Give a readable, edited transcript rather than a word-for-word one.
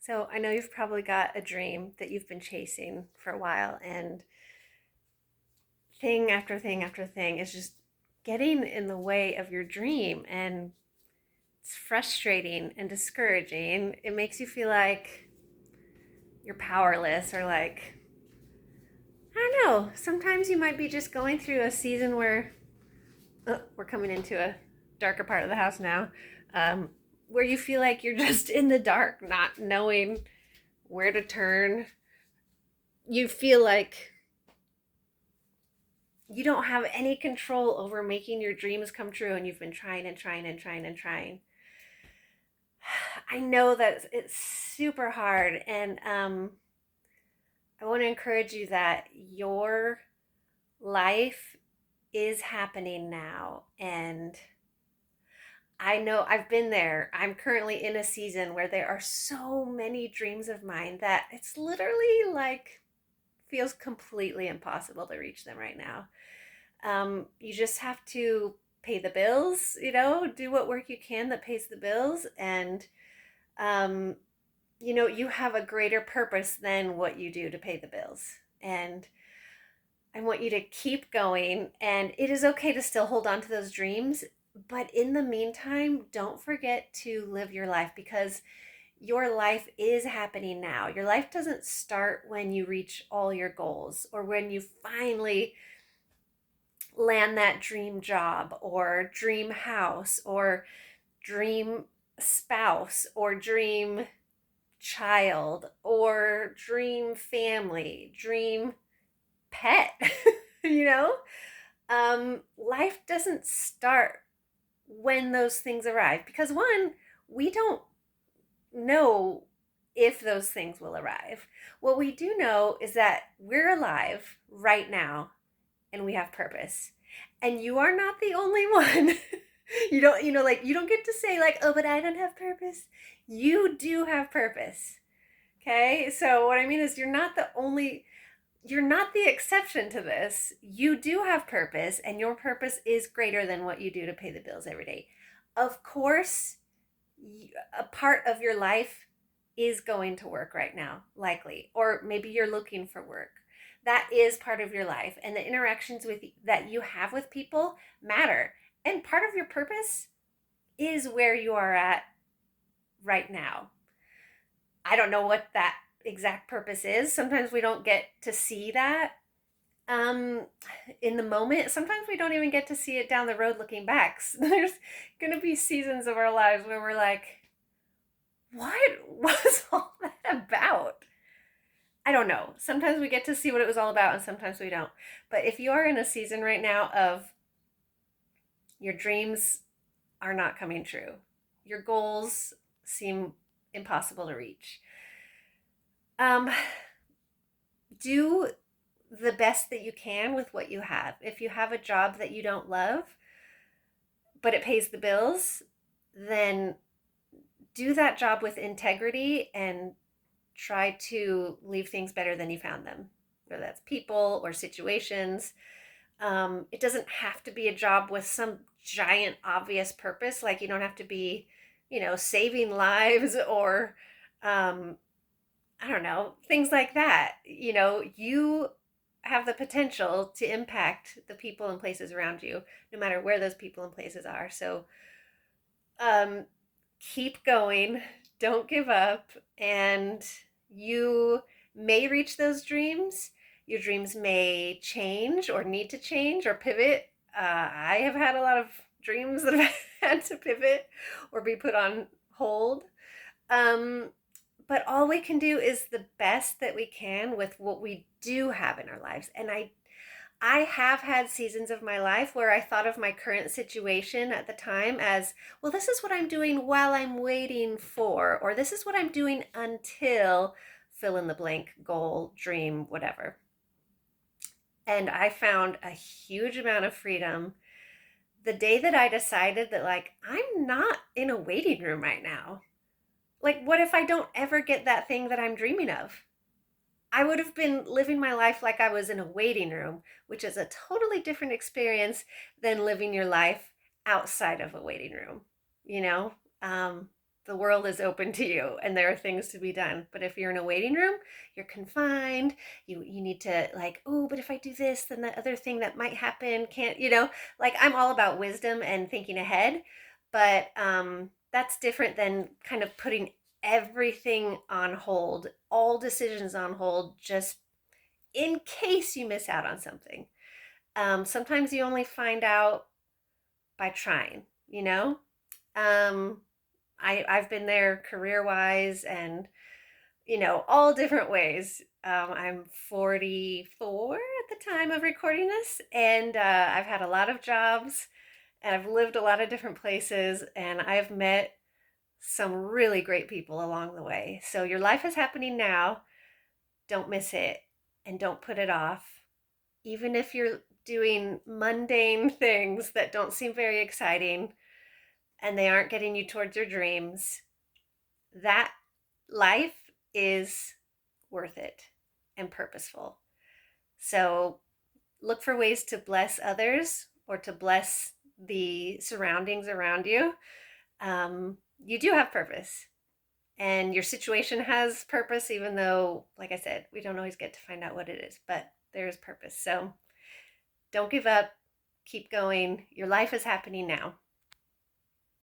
So I know you've probably got a dream that you've been chasing for a while, and thing after thing after thing is just getting in the way of your dream, and it's frustrating and discouraging. It makes you feel like you're powerless, or like, I don't know, sometimes you might be just going through a season where we're coming into a darker part of the house now, um, where you feel like you're just in the dark, not knowing where to turn. You feel like you don't have any control over making your dreams come true, and you've been trying and trying and trying and trying. I know that it's super hard, and I want to encourage you that your life is happening now. And I know I've been there. I'm currently in a season where there are so many dreams of mine that it's literally like feels completely impossible to reach them right now. You just have to pay the bills, do what work you can that pays the bills. And, um, you have a greater purpose than what you do to pay the bills. And I want you to keep going. And it is okay to still hold on to those dreams. But in the meantime, don't forget to live your life, because your life is happening now. Your life doesn't start when you reach all your goals or when you finally land that dream job or dream house or dream spouse or dream child or dream family, dream pet. you know Life doesn't start when those things arrive, because one, we don't know if those things will arrive. What we do know is that we're alive right now, and we have purpose. And you are not the only one. You don't get to say, like, oh, but I don't have purpose. You do have purpose. Okay? So what I mean is, you're not the exception to this. You do have purpose, and your purpose is greater than what you do to pay the bills every day. Of course, a part of your life is going to work right now, likely, or maybe you're looking for work. That is part of your life, and the interactions with that you have with people matter. And part of your purpose is where you are at right now. I don't know what that exact purpose is. Sometimes we don't get to see that um in the moment. Sometimes we don't even get to see it down the road looking back. There's going to be seasons of our lives where we're like, what was all that about? I don't know. Sometimes we get to see what it was all about, and sometimes we don't. But if you are in a season right now of your dreams are not coming true, your goals seem impossible to reach, um, do the best that you can with what you have. If you have a job that you don't love, but it pays the bills, then do that job with integrity and try to leave things better than you found them, whether that's people or situations. It doesn't have to be a job with some giant obvious purpose. Like, you don't have to be, saving lives or, I don't know, things like that. You have the potential to impact the people and places around you, no matter where those people and places are. So, um, keep going, don't give up, and you may reach those dreams. Your dreams may change or need to change or pivot. I have had a lot of dreams that have had to pivot or be put on hold. Um, but all we can do is the best that we can with what we do have in our lives. And I have had seasons of my life where I thought of my current situation at the time as, well, this is what I'm doing while I'm waiting for, or this is what I'm doing until fill in the blank, goal, dream, whatever. And I found a huge amount of freedom the day that I decided that, like, I'm not in a waiting room right now. Like, what if I don't ever get that thing that I'm dreaming of? I would have been living my life like I was in a waiting room, which is a totally different experience than living your life outside of a waiting room, you know? Um, the world is open to you and there are things to be done. But if you're in a waiting room, you're confined. You need to like, oh, but if I do this, then the other thing that might happen can't, like I'm all about wisdom and thinking ahead, but that's different than kind of putting everything on hold, all decisions on hold, just in case you miss out on something. Sometimes you only find out by trying, you know? Um, I've been there career wise and, all different ways. I'm 44 at the time of recording this, and I've had a lot of jobs and I've lived a lot of different places, and I've met some really great people along the way. So your life is happening now. Don't miss it and don't put it off. Even if you're doing mundane things that don't seem very exciting and they aren't getting you towards your dreams, that life is worth it and purposeful. So look for ways to bless others or to bless the surroundings around you. You do have purpose, and your situation has purpose, even though, like I said, we don't always get to find out what it is, but there is purpose. So don't give up, keep going. Your life is happening now.